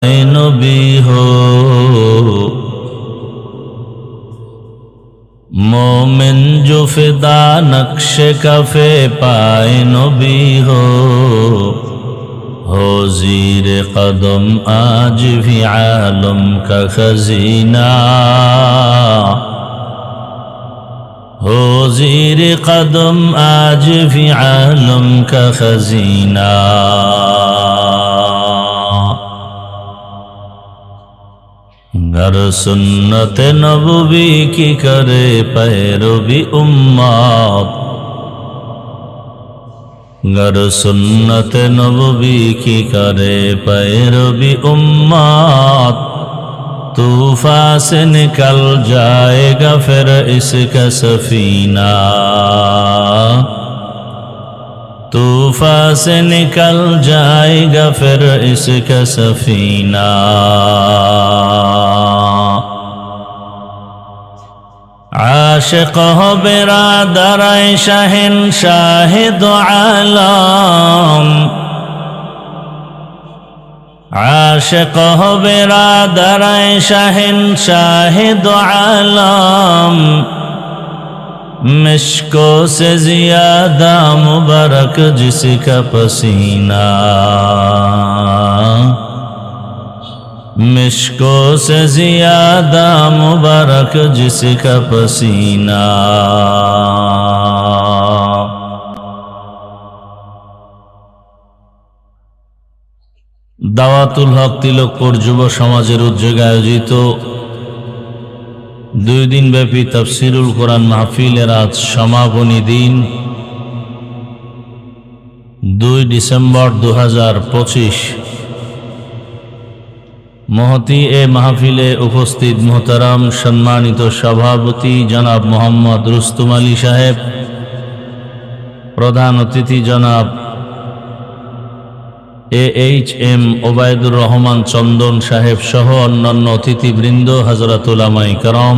नबी हो मोमिन जो फिदा नक्श कफे पाए नबी हो ज़ीर कदम आज भी आलम का खजीना हो ज़ीर कदम आज भी आलम का खजीना गर सुन्नत नबवी की करे पैरवी उम्मत गर सुन्नत नबवी की करे पैरवी उम्मत तूफान से निकल जाएगा फिर इसका सफीना तूफान से निकल जाएगा फिर इसका सफीना आशिक हो बिरादर शहंशाह दो आलम आशिक हो बिरादर शहंशाह दो आलम मिश्को से ज़ियादा मुबारक जिसका पसीना मिश्को से ज़ियादा मुबारक जिसका पसीना দাওয়াতুল হক তিলকপুর যুব সমাজের উদ্যোগে আয়োজিত 2 দিনব্যাপী তাফসীরুল কোরআন মাহফিলের আজ সমাপনী দিন 2 ডিসেম্বর 2025 মহতি এ মাহফিলে উপস্থিত মোহতারাম সম্মানিত সভাপতি জনাব মোহাম্মদ রুস্তম আলী সাহেব, প্রধান অতিথি জনাব AHM ওবায়দুর রহমান চন্দন সাহেব সহ অন্যান্য অতিথিবৃন্দ, হযরত উলামায়ে কেরাম,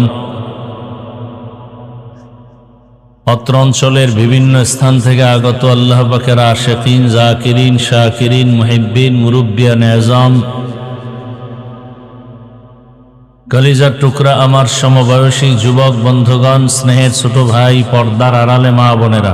অত্র অঞ্চলের বিভিন্ন স্থান থেকে আগত আল্লাহ পাকের আশিকিন, জাকিরিন, শাকিরিন, মুহিব্বিন, মুরব্বিয়ান আযম, কলিজার টুকরা আমার সমবয়সী যুবক বন্ধুগণ, স্নেহের ছোট ভাই, পর্দার আড়ালে মা বোনেরা,